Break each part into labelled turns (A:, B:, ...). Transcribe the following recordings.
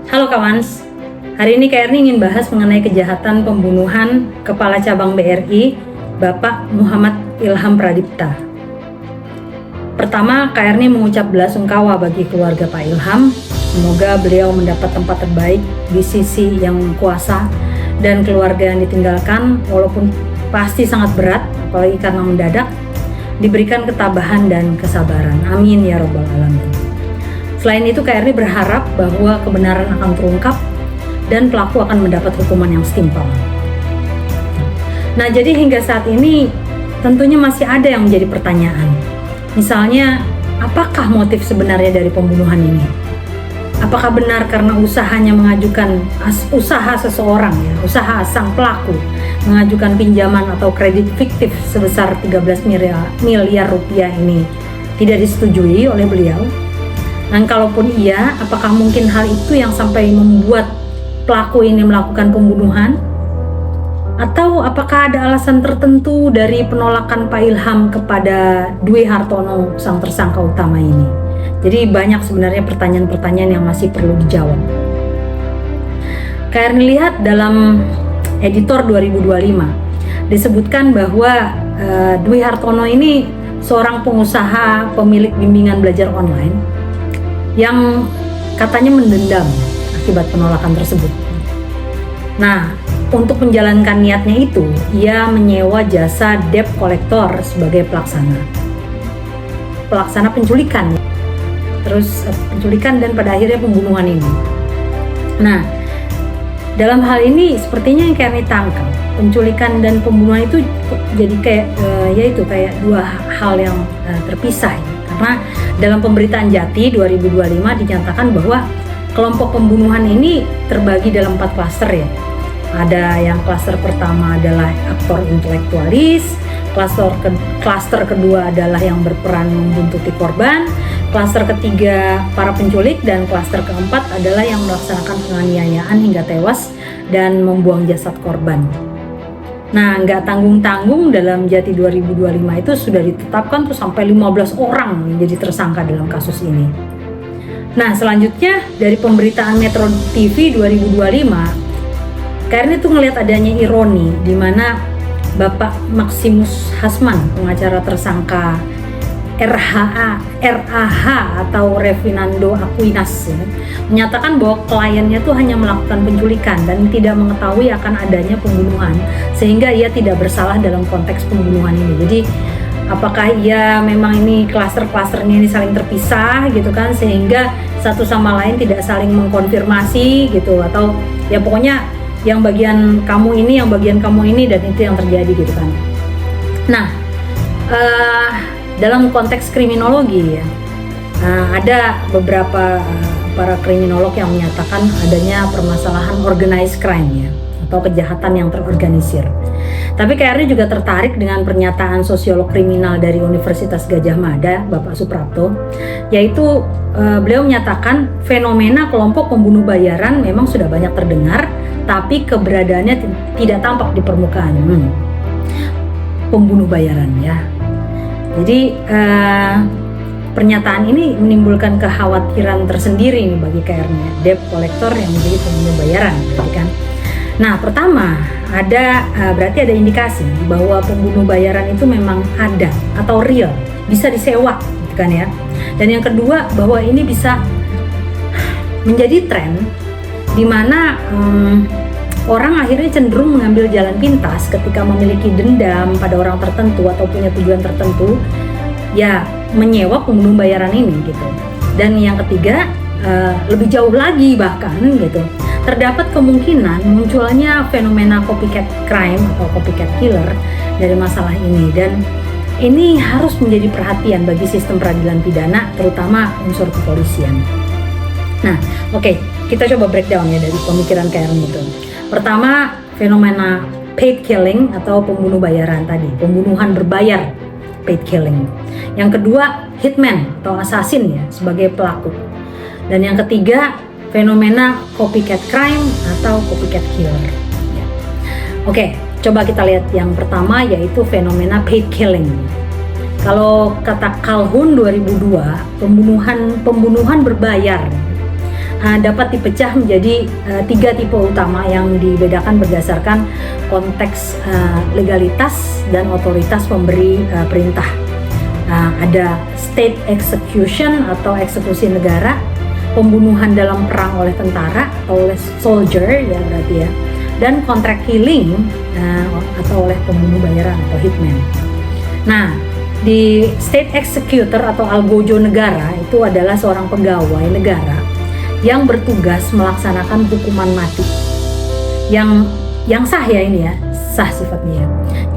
A: Halo Kawans, hari ini Kak Erni ingin bahas mengenai kejahatan pembunuhan Kepala Cabang BRI, Bapak Muhammad Ilham Pradipta. Pertama, Kak Erni mengucap belasungkawa bagi keluarga Pak Ilham. Semoga beliau mendapat tempat terbaik di sisi yang kuasa dan keluarga yang ditinggalkan, walaupun pasti sangat berat, apalagi karena mendadak, diberikan ketabahan dan kesabaran. Amin ya robbal alamin. Selain itu, Kak Erni berharap bahwa kebenaran akan terungkap dan pelaku akan mendapat hukuman yang setimpal. Nah, jadi hingga saat ini tentunya masih ada yang menjadi pertanyaan. Misalnya, apakah motif sebenarnya dari pembunuhan ini? Apakah benar karena usahanya mengajukan usaha seseorang, usaha sang pelaku mengajukan pinjaman atau kredit fiktif sebesar 13 miliar rupiah ini tidak disetujui oleh beliau? Dan kalaupun iya, apakah mungkin hal itu yang sampai membuat pelaku ini melakukan pembunuhan? Atau apakah ada alasan tertentu dari penolakan Pak Ilham kepada Dwi Hartono, sang tersangka utama ini? Jadi banyak sebenarnya pertanyaan-pertanyaan yang masih perlu dijawab. Kak Erni lihat dalam editor 2025, disebutkan bahwa Dwi Hartono ini seorang pengusaha pemilik bimbingan belajar online yang katanya mendendam akibat penolakan tersebut. Nah, untuk menjalankan niatnya itu, ia menyewa jasa debt collector sebagai pelaksana penculikan. Terus penculikan dan pada akhirnya pembunuhan ini. Nah, dalam hal ini sepertinya yang kayak ditangkap, penculikan dan pembunuhan itu jadi kayak dua hal yang terpisah. Karena dalam pemberitaan Jati 2025 dinyatakan bahwa kelompok pembunuhan ini terbagi dalam 4 klaster ya. Ada yang klaster pertama adalah aktor intelektualis, klaster kedua adalah yang berperan membuntuti korban, klaster ketiga para penculik, dan klaster keempat adalah yang melaksanakan penganiayaan hingga tewas dan membuang jasad korban. Nah, nggak tanggung-tanggung dalam Jati 2025 itu sudah ditetapkan tuh sampai 15 orang menjadi tersangka dalam kasus ini. Nah, selanjutnya dari pemberitaan Metro TV 2025, karena itu ngelihat adanya ironi di mana Bapak Maximus Hasman, pengacara tersangka RAH atau Revinando Aquinas ya, menyatakan bahwa kliennya tuh hanya melakukan penculikan dan tidak mengetahui akan adanya pembunuhan, sehingga ia tidak bersalah dalam konteks pembunuhan ini. Jadi apakah ia memang ini klaster-klasternya ini saling terpisah gitu kan, sehingga satu sama lain tidak saling mengkonfirmasi gitu, atau ya pokoknya yang bagian kamu ini, yang bagian kamu ini, dan itu yang terjadi gitu kan. Nah, dalam konteks kriminologi ya, ada beberapa para kriminolog yang menyatakan adanya permasalahan organized crime ya, atau kejahatan yang terorganisir. Tapi Kak Erni juga tertarik dengan pernyataan sosiolog kriminal dari Universitas Gadjah Mada, Bapak Suprapto, yaitu beliau menyatakan fenomena kelompok pembunuh bayaran memang sudah banyak terdengar, tapi keberadaannya tidak tampak di permukaan. Pembunuh bayaran ya. Jadi pernyataan ini menimbulkan kekhawatiran tersendiri nih bagi Kak Erni, debt collector yang menjadi pembunuh bayaran, berarti kan. Nah, pertama berarti ada indikasi bahwa pembunuh bayaran itu memang ada atau real, bisa disewa, gitu kan ya. Dan yang kedua bahwa ini bisa menjadi tren di mana orang akhirnya cenderung mengambil jalan pintas ketika memiliki dendam pada orang tertentu atau punya tujuan tertentu, ya menyewa pembunuh bayaran ini gitu. Dan yang ketiga, lebih jauh lagi bahkan gitu, terdapat kemungkinan munculnya fenomena copycat crime atau copycat killer dari masalah ini, dan ini harus menjadi perhatian bagi sistem peradilan pidana, terutama unsur kepolisian. Nah, oke, kita coba breakdown ya dari pemikiran Kak Erni itu. Pertama, fenomena paid killing atau pembunuh bayaran tadi, pembunuhan berbayar, paid killing. Yang kedua, hitman atau assassin ya sebagai pelaku. Dan yang ketiga, fenomena copycat crime atau copycat killer. Ya. Oke, coba kita lihat yang pertama yaitu fenomena paid killing. Kalau kata Calhoun 2002, pembunuhan berbayar. dapat dipecah menjadi 3 tipe utama yang dibedakan berdasarkan konteks legalitas dan otoritas pemberi perintah. Ada state execution atau eksekusi negara, pembunuhan dalam perang oleh tentara atau oleh soldier ya berarti ya, dan contract killing atau oleh pembunuh bayaran atau hitman. Nah, di state executor atau algojo negara itu adalah seorang pegawai negara yang bertugas melaksanakan hukuman mati yang sah ya, ini ya sah sifatnya ya.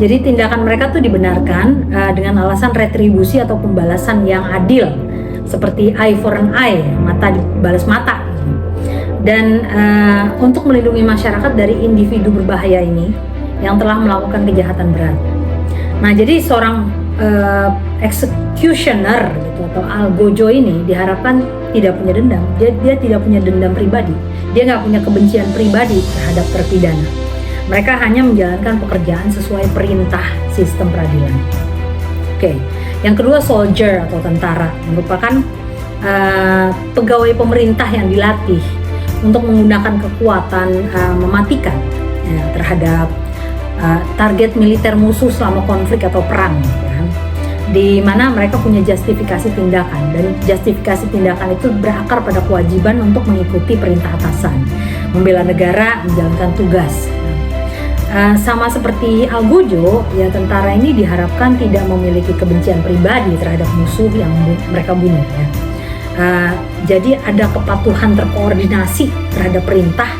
A: Jadi tindakan mereka tuh dibenarkan dengan alasan retribusi atau pembalasan yang adil, seperti eye for an eye, mata dibalas mata. Dan untuk melindungi masyarakat dari individu berbahaya ini yang telah melakukan kejahatan berat. Nah, jadi seorang executioner gitu atau algojo ini diharapkan tidak punya dendam. Dia tidak punya dendam pribadi. Dia nggak punya kebencian pribadi terhadap terpidana. Mereka hanya menjalankan pekerjaan sesuai perintah sistem peradilan. Oke. Yang kedua, soldier atau tentara, merupakan pegawai pemerintah yang dilatih untuk menggunakan kekuatan mematikan ya, terhadap target militer musuh selama konflik atau perang, ya, di mana mereka punya justifikasi tindakan, dan justifikasi tindakan itu berakar pada kewajiban untuk mengikuti perintah atasan, membela negara, menjalankan tugas. Sama seperti algojo, ya tentara ini diharapkan tidak memiliki kebencian pribadi terhadap musuh yang mereka bunuh. Ya. Jadi ada kepatuhan terkoordinasi terhadap perintah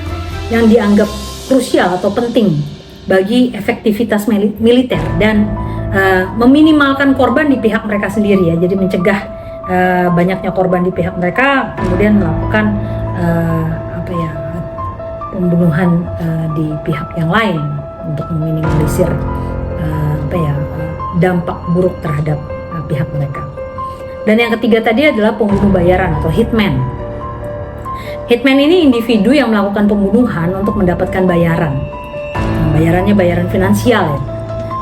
A: yang dianggap krusial atau penting bagi efektivitas militer dan meminimalkan korban di pihak mereka sendiri ya. Jadi mencegah banyaknya korban di pihak mereka, kemudian melakukan pembunuhan di pihak yang lain untuk meminimalisir dampak buruk terhadap pihak mereka. Dan yang ketiga tadi adalah pembunuh bayaran atau hitman. Hitman ini individu yang melakukan pembunuhan untuk mendapatkan bayaran. Bayarannya bayaran finansial ya.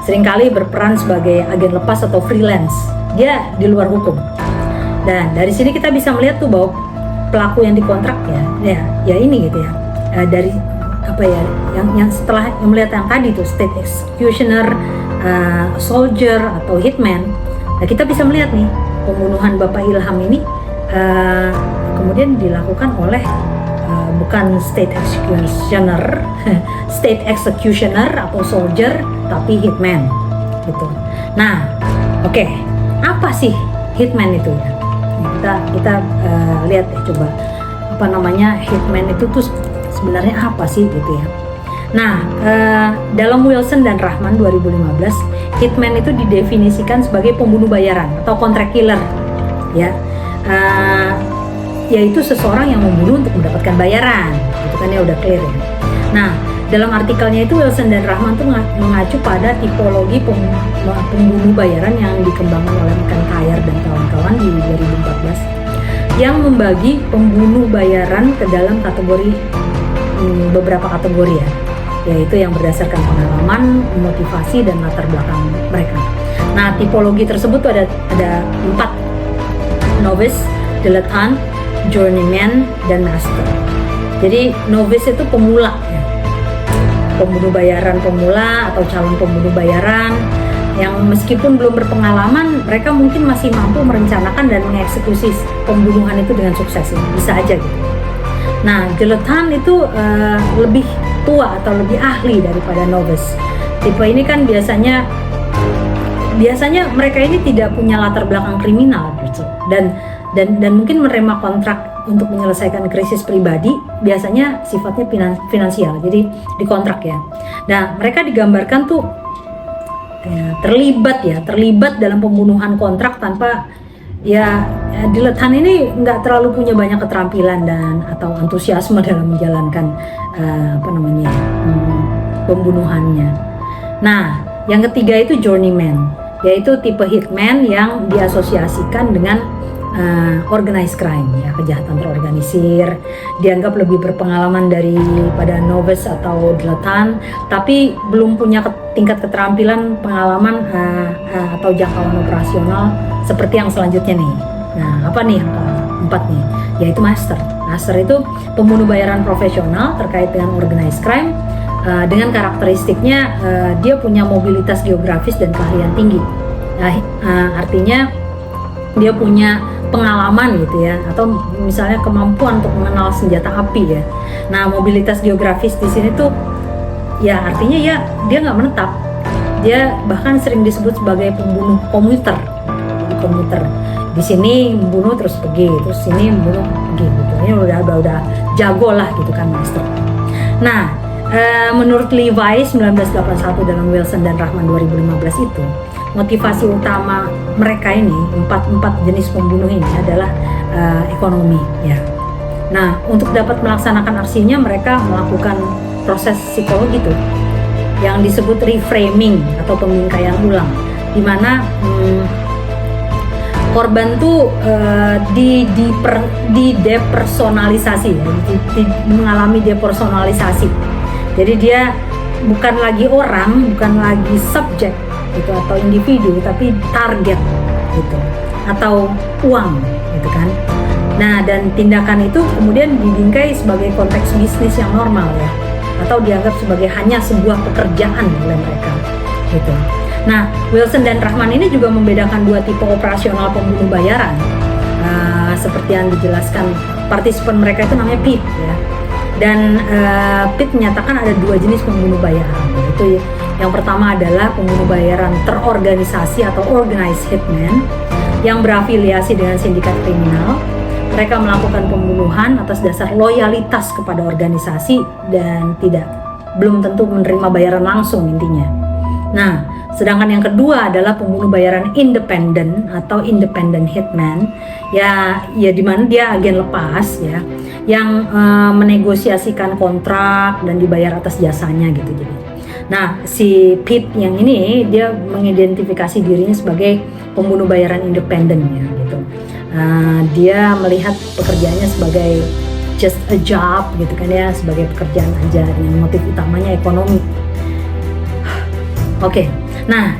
A: Seringkali berperan sebagai agen lepas atau freelance. Dia di luar hukum. Dan dari sini kita bisa melihat tuh bahwa pelaku yang dikontrak ya ini gitu ya. Dari yang setelah melihat yang tadi tuh state executioner, soldier atau hitman, nah kita bisa melihat nih pembunuhan Bapak Ilham ini kemudian dilakukan oleh bukan state executioner atau soldier, tapi hitman gitu. Nah, oke. Apa sih hitman itu ya? Kita lihat ya coba hitman itu tuh sebenarnya apa sih gitu ya. Nah, dalam Wilson dan Rahman 2015, hitman itu didefinisikan sebagai pembunuh bayaran atau contract killer ya. Yaitu seseorang yang membunuh untuk mendapatkan bayaran, itu kan ya udah clear ya. Nah, dalam artikelnya itu Wilson dan Rahman tuh mengacu pada tipologi pembunuh bayaran yang dikembangkan oleh McIntyre dan kawan-kawan di 2014, yang membagi pembunuh bayaran ke dalam kategori beberapa kategori ya, yaitu yang berdasarkan pengalaman, motivasi, dan latar belakang mereka. Nah, tipologi tersebut tuh ada 4: novice, dilettante, journeyman, dan master. Jadi novice itu pemula ya, pembunuh bayaran pemula atau calon pembunuh bayaran yang meskipun belum berpengalaman, mereka mungkin masih mampu merencanakan dan mengeksekusi pembunuhan itu dengan sukses ya. Bisa aja gitu. Nah, dilettante itu lebih tua atau lebih ahli daripada novice. Tipe ini kan biasanya mereka ini tidak punya latar belakang kriminal gitu. Dan mungkin menerima kontrak untuk menyelesaikan krisis pribadi, biasanya sifatnya finansial, jadi dikontrak ya. Nah, mereka digambarkan tuh terlibat dalam pembunuhan kontrak tanpa dilettante ini nggak terlalu punya banyak keterampilan dan atau antusiasme dalam menjalankan pembunuhannya. Nah, yang ketiga itu journeyman, yaitu tipe hitman yang diasosiasikan dengan organized crime ya, kejahatan terorganisir, dianggap lebih berpengalaman daripada novice atau dilettante, tapi belum punya tingkat keterampilan, pengalaman atau jangkauan operasional seperti yang selanjutnya nih. Nah, apa nih yang 4 nih, yaitu master. Master itu pembunuh bayaran profesional terkait dengan organized crime, dengan karakteristiknya dia punya mobilitas geografis dan keahlian tinggi. Artinya dia punya pengalaman gitu ya, atau misalnya kemampuan untuk mengenal senjata api ya. Nah, mobilitas geografis di sini tuh ya artinya ya dia nggak menetap. Dia bahkan sering disebut sebagai pembunuh komuter. Komuter. Di sini membunuh terus pergi, terus sini membunuh pergi gitu. Ini udah jago lah gitu kan master. Nah, menurut Levi 1981 dalam Wilson dan Rahman 2015 itu, motivasi utama mereka ini, empat jenis pembunuh ini adalah ekonomi ya. Nah, untuk dapat melaksanakan aksinya mereka melakukan proses psikologi tuh yang disebut reframing atau pembingkaian ulang, di mana korban tuh didepersonalisasi, mengalami depersonalisasi. Jadi dia bukan lagi orang, bukan lagi subjek gitu atau individu, tapi target gitu atau uang gitu kan. Nah, dan tindakan itu kemudian dibingkai sebagai konteks bisnis yang normal ya, atau dianggap sebagai hanya sebuah pekerjaan oleh mereka gitu. Nah, Wilson dan Rahman ini juga membedakan dua tipe operasional pembunuh bayaran. Seperti yang dijelaskan partisipan mereka itu namanya Pitt ya. Dan Pitt menyatakan ada dua jenis pembunuh bayaran. Itu yang pertama adalah pembunuh bayaran terorganisasi atau organized hitman yang berafiliasi dengan sindikat kriminal. Mereka melakukan pembunuhan atas dasar loyalitas kepada organisasi dan belum tentu menerima bayaran langsung intinya. Nah, sedangkan yang kedua adalah pembunuh bayaran independen atau independent hitman ya di mana dia agen lepas ya, yang menegosiasikan kontrak dan dibayar atas jasanya gitu. Jadi, nah si Pitt yang ini dia mengidentifikasi dirinya sebagai pembunuh bayaran independen ya gitu. Dia melihat pekerjaannya sebagai just a job gitu kan ya, sebagai pekerjaan aja dengan motif utamanya ekonomi. Oke, nah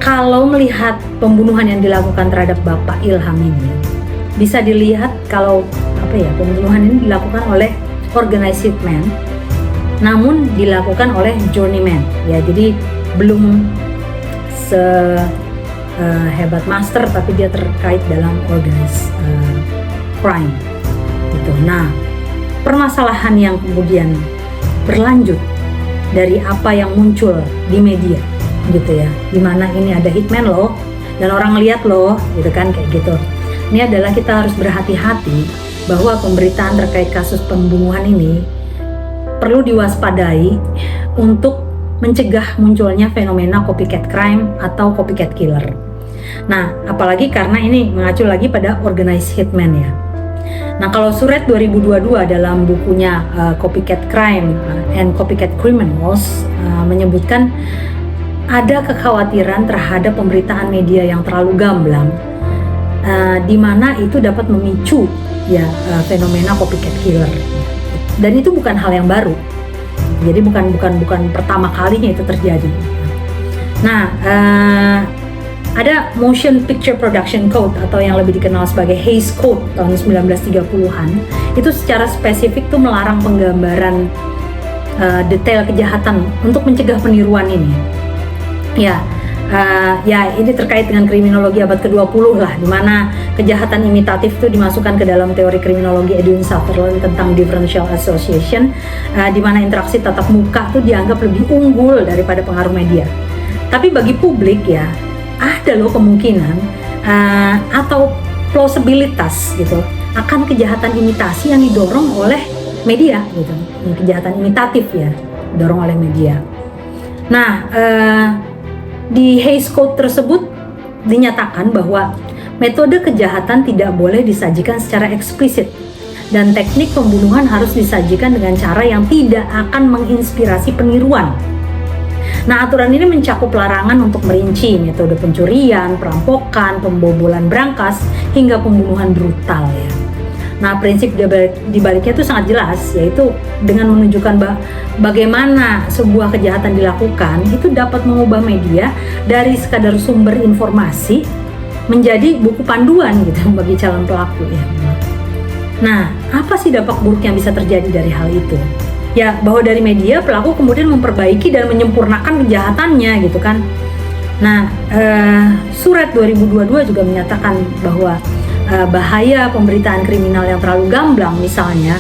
A: kalau melihat pembunuhan yang dilakukan terhadap Bapak Ilham ini, bisa dilihat kalau pembunuhan ini dilakukan oleh organized hitman, namun dilakukan oleh journeyman ya, jadi belum hebat master tapi dia terkait dalam organized crime gitu. Nah, permasalahan yang kemudian berlanjut dari apa yang muncul di media gitu ya, dimana ini ada hitman loh dan orang lihat loh gitu kan kayak gitu. Ini adalah kita harus berhati-hati bahwa pemberitaan terkait kasus pembunuhan ini perlu diwaspadai untuk mencegah munculnya fenomena copycat crime atau copycat killer. Nah, apalagi karena ini mengacu lagi pada organized hitman ya. Nah, kalau Suret 2022 dalam bukunya Copycat Crime and Copycat Criminals menyebutkan ada kekhawatiran terhadap pemberitaan media yang terlalu gamblang, di mana itu dapat memicu ya fenomena copycat killer. Dan itu bukan hal yang baru. Jadi bukan pertama kalinya itu terjadi. Nah, ada Motion Picture Production Code atau yang lebih dikenal sebagai Hays Code tahun 1930-an. Itu secara spesifik tuh melarang penggambaran detail kejahatan untuk mencegah peniruan ini. Ya ini terkait dengan kriminologi abad ke-20 lah, di mana kejahatan imitatif itu dimasukkan ke dalam teori kriminologi Edwin Sutherland tentang differential association, di mana interaksi tatap muka itu dianggap lebih unggul daripada pengaruh media. Tapi bagi publik ya, ada loh kemungkinan atau plausibilitas gitu akan kejahatan imitasi yang didorong oleh media gitu, kejahatan imitatif ya didorong oleh media. Nah, di Hays Code tersebut dinyatakan bahwa metode kejahatan tidak boleh disajikan secara eksplisit dan teknik pembunuhan harus disajikan dengan cara yang tidak akan menginspirasi peniruan. Nah, aturan ini mencakup larangan untuk merinci metode pencurian, perampokan, pembobolan brankas, hingga pembunuhan brutal ya. Nah, prinsip di baliknya itu sangat jelas, yaitu dengan menunjukkan bagaimana sebuah kejahatan dilakukan, itu dapat mengubah media dari sekadar sumber informasi menjadi buku panduan gitu bagi calon pelaku ya. Nah, apa sih dampak buruk yang bisa terjadi dari hal itu? Ya, bahwa dari media pelaku kemudian memperbaiki dan menyempurnakan kejahatannya gitu kan. Nah, surat 2022 juga menyatakan bahwa bahaya pemberitaan kriminal yang terlalu gamblang, misalnya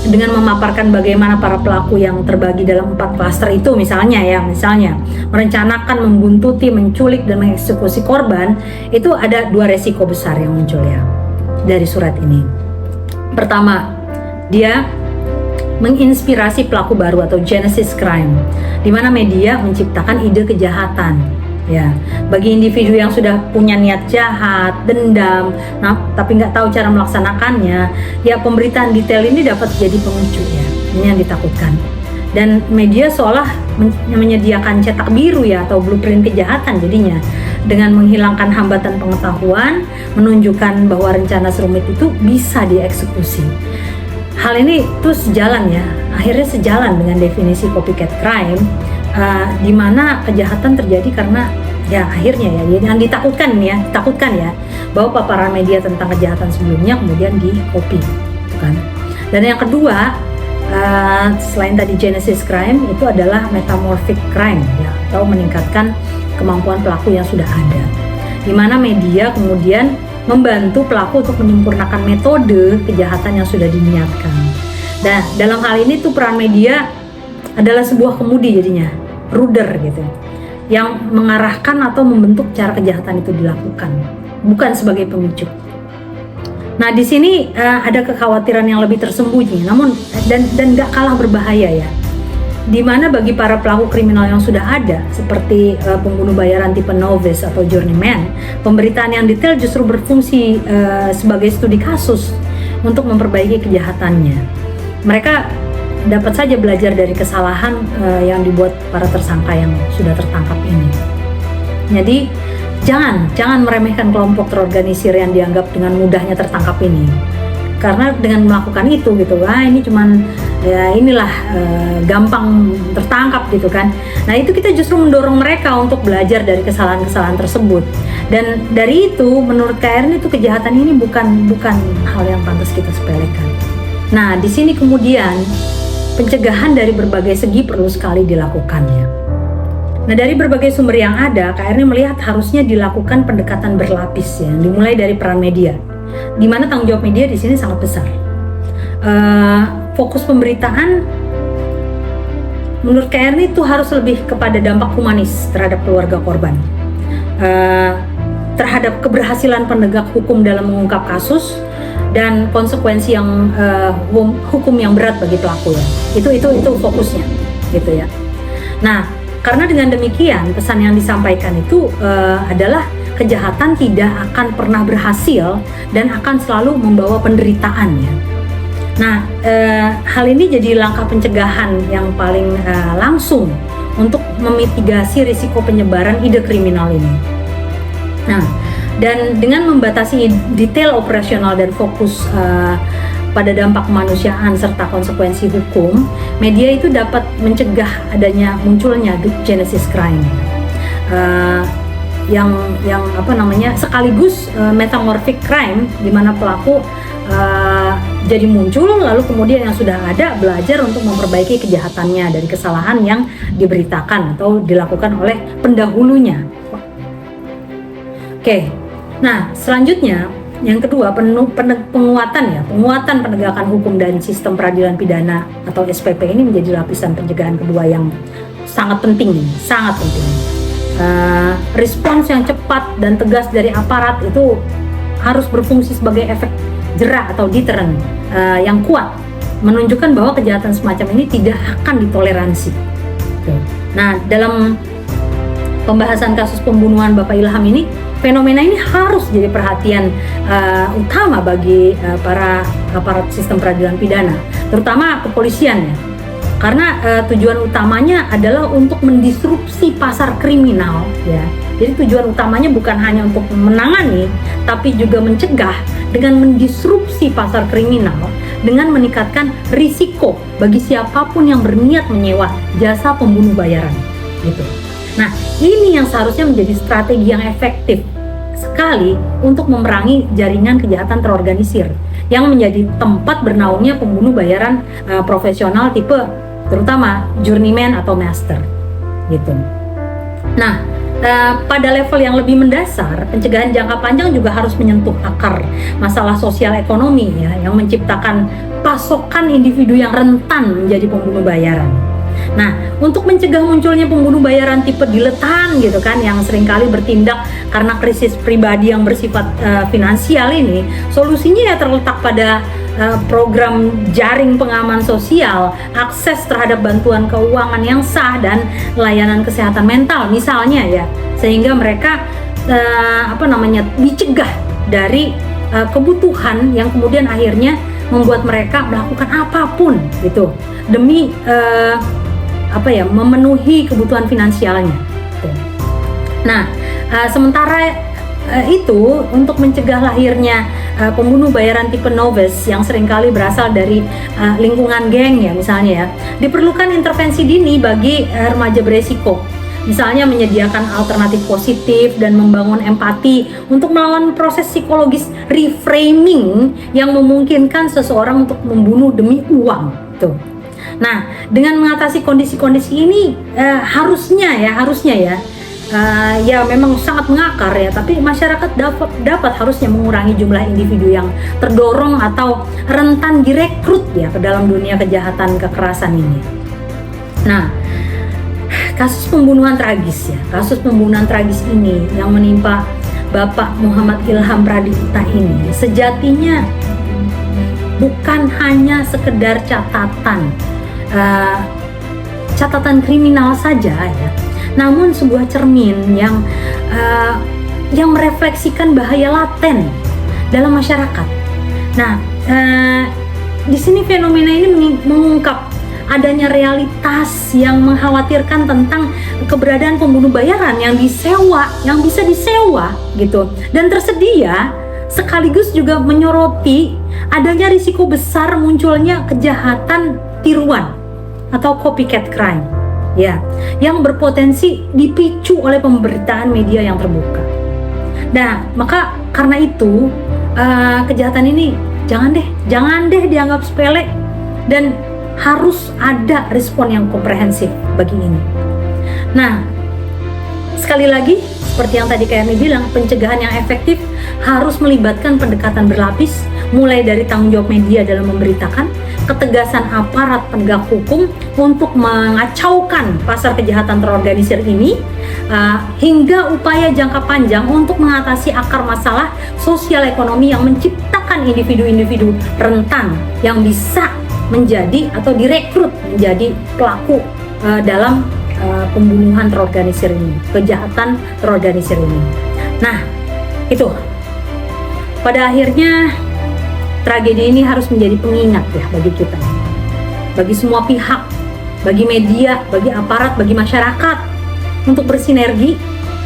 A: dengan memaparkan bagaimana para pelaku yang terbagi dalam 4 klaster itu misalnya merencanakan, membuntuti, menculik dan mengeksekusi korban, itu ada 2 resiko besar yang muncul ya dari surat ini. Pertama, dia menginspirasi pelaku baru atau genesis crime, di mana media menciptakan ide kejahatan. Ya, bagi individu yang sudah punya niat jahat, dendam, tapi nggak tahu cara melaksanakannya, ya pemberitaan detail ini dapat jadi pemicu ya. Ini yang ditakutkan. Dan media seolah menyediakan cetak biru ya atau blueprint kejahatan jadinya, dengan menghilangkan hambatan pengetahuan, menunjukkan bahwa rencana serumit itu bisa dieksekusi. Hal ini tuh akhirnya sejalan dengan definisi copycat crime, di mana kejahatan terjadi karena ya akhirnya yang ditakutkan ya bahwa paparan media tentang kejahatan sebelumnya kemudian di copy, kan. Dan yang kedua, selain tadi genesis crime, itu adalah metamorphic crime ya, atau meningkatkan kemampuan pelaku yang sudah ada, di mana media kemudian membantu pelaku untuk menyempurnakan metode kejahatan yang sudah diniatkan. Nah, dalam hal ini tuh peran media adalah sebuah kemudi jadinya, ruder gitu, yang mengarahkan atau membentuk cara kejahatan itu dilakukan, bukan sebagai pemicu. Nah, di sini ada kekhawatiran yang lebih tersembunyi, namun dan gak kalah berbahaya ya, di mana bagi para pelaku kriminal yang sudah ada, seperti pembunuh bayaran tipe novice atau journeyman, pemberitaan yang detail justru berfungsi sebagai studi kasus untuk memperbaiki kejahatannya. Mereka dapat saja belajar dari kesalahan yang dibuat para tersangka yang sudah tertangkap ini. Jadi jangan meremehkan kelompok terorganisir yang dianggap dengan mudahnya tertangkap ini, karena dengan melakukan itu gitu, ini cuman ya inilah gampang tertangkap gitu kan. Nah, itu kita justru mendorong mereka untuk belajar dari kesalahan-kesalahan tersebut. Dan dari itu menurut KRN itu kejahatan ini bukan hal yang pantas kita sepelekan. Nah, di sini kemudian pencegahan dari berbagai segi perlu sekali dilakukannya. Nah, dari berbagai sumber yang ada, KRN melihat harusnya dilakukan pendekatan berlapis ya, dimulai dari peran media, di mana tanggung jawab media di sini sangat besar. Fokus pemberitaan menurut KRN itu harus lebih kepada dampak humanis terhadap keluarga korban, terhadap keberhasilan penegak hukum dalam mengungkap kasus, dan konsekuensi yang hukum yang berat bagi pelaku ya. Itu fokusnya gitu ya. Nah, karena dengan demikian pesan yang disampaikan itu adalah kejahatan tidak akan pernah berhasil dan akan selalu membawa penderitaan ya. Nah, hal ini jadi langkah pencegahan yang paling langsung untuk memitigasi risiko penyebaran ide kriminal ini. Nah, dan dengan membatasi detail operasional dan fokus pada dampak kemanusiaan serta konsekuensi hukum, media itu dapat mencegah munculnya genesis crime yang sekaligus metamorphic crime, di mana pelaku jadi muncul, lalu kemudian yang sudah ada belajar untuk memperbaiki kejahatannya dari kesalahan yang diberitakan atau dilakukan oleh pendahulunya. Oke. Nah, selanjutnya yang kedua, penguatan penegakan hukum dan sistem peradilan pidana atau SPP ini menjadi lapisan pencegahan kedua yang sangat penting. Respons yang cepat dan tegas dari aparat itu harus berfungsi sebagai efek jera atau deterrent yang kuat, menunjukkan bahwa kejahatan semacam ini tidak akan ditoleransi. Nah, dalam pembahasan kasus pembunuhan Bapak Ilham ini, fenomena ini harus jadi perhatian utama bagi para aparat sistem peradilan pidana, terutama kepolisian ya. Karena tujuan utamanya adalah untuk mendisrupsi pasar kriminal ya. Jadi tujuan utamanya bukan hanya untuk menangani, tapi juga mencegah dengan mendisrupsi pasar kriminal dengan meningkatkan risiko bagi siapapun yang berniat menyewa jasa pembunuh bayaran gitu. Nah, ini yang seharusnya menjadi strategi yang efektif sekali untuk memerangi jaringan kejahatan terorganisir yang menjadi tempat bernaungnya pembunuh bayaran profesional tipe terutama journeyman atau master gitu. Nah, pada level yang lebih mendasar, pencegahan jangka panjang juga harus menyentuh akar masalah sosial ekonomi ya, yang menciptakan pasokan individu yang rentan menjadi pembunuh bayaran. Nah, untuk mencegah munculnya pembunuh bayaran tipe diletan gitu kan, yang seringkali bertindak karena krisis pribadi yang bersifat finansial ini, solusinya ya terletak pada program jaring pengaman sosial, akses terhadap bantuan keuangan yang sah, dan layanan kesehatan mental misalnya ya, sehingga mereka dicegah dari kebutuhan yang kemudian akhirnya membuat mereka melakukan apapun gitu demi memenuhi kebutuhan finansialnya. Nah, sementara itu untuk mencegah lahirnya pembunuh bayaran tipe novice yang seringkali berasal dari lingkungan geng ya misalnya ya, diperlukan intervensi dini bagi remaja beresiko. Misalnya menyediakan alternatif positif dan membangun empati untuk melawan proses psikologis reframing yang memungkinkan seseorang untuk membunuh demi uang tuh. Nah, dengan mengatasi kondisi-kondisi ini harusnya ya memang sangat mengakar ya, tapi masyarakat dapat harusnya mengurangi jumlah individu yang terdorong atau rentan direkrut ya ke dalam dunia kejahatan kekerasan ini. Nah, kasus pembunuhan tragis ini yang menimpa Bapak Muhammad Ilham Pradipta ini sejatinya bukan hanya sekedar catatan kriminal saja ya, namun sebuah cermin yang merefleksikan bahaya laten dalam masyarakat. Nah, di sini fenomena ini mengungkap adanya realitas yang mengkhawatirkan tentang keberadaan pembunuh bayaran yang bisa disewa gitu dan tersedia, sekaligus juga menyoroti adanya risiko besar munculnya kejahatan tiruan atau copycat crime ya, yang berpotensi dipicu oleh pemberitaan media yang terbuka. Nah, maka karena itu kejahatan ini jangan deh dianggap sepele, dan harus ada respon yang komprehensif bagi ini. Nah, sekali lagi seperti yang tadi Kayani bilang, pencegahan yang efektif harus melibatkan pendekatan berlapis, mulai dari tanggung jawab media dalam memberitakan, ketegasan aparat penegak hukum untuk mengacaukan pasar kejahatan terorganisir ini, hingga upaya jangka panjang untuk mengatasi akar masalah sosial ekonomi yang menciptakan individu-individu rentan yang bisa menjadi atau direkrut menjadi pelaku dalam pembunuhan terorganisir ini, kejahatan terorganisir ini. Nah, itu pada akhirnya tragedi ini harus menjadi pengingat ya bagi kita, bagi semua pihak, bagi media, bagi aparat, bagi masyarakat untuk bersinergi,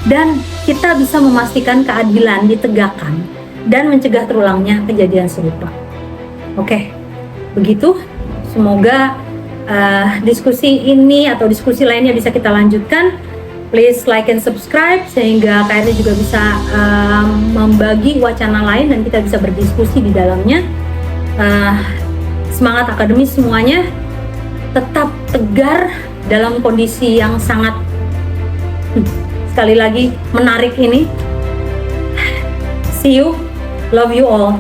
A: dan kita bisa memastikan keadilan ditegakkan dan mencegah terulangnya kejadian serupa. Oke, begitu. Semoga diskusi ini atau diskusi lainnya bisa kita lanjutkan. Please like and subscribe sehingga KRI juga bisa membagi wacana lain dan kita bisa berdiskusi di dalamnya. Semangat akademis semuanya, tetap tegar dalam kondisi yang sangat sekali lagi menarik ini. See you, love you all.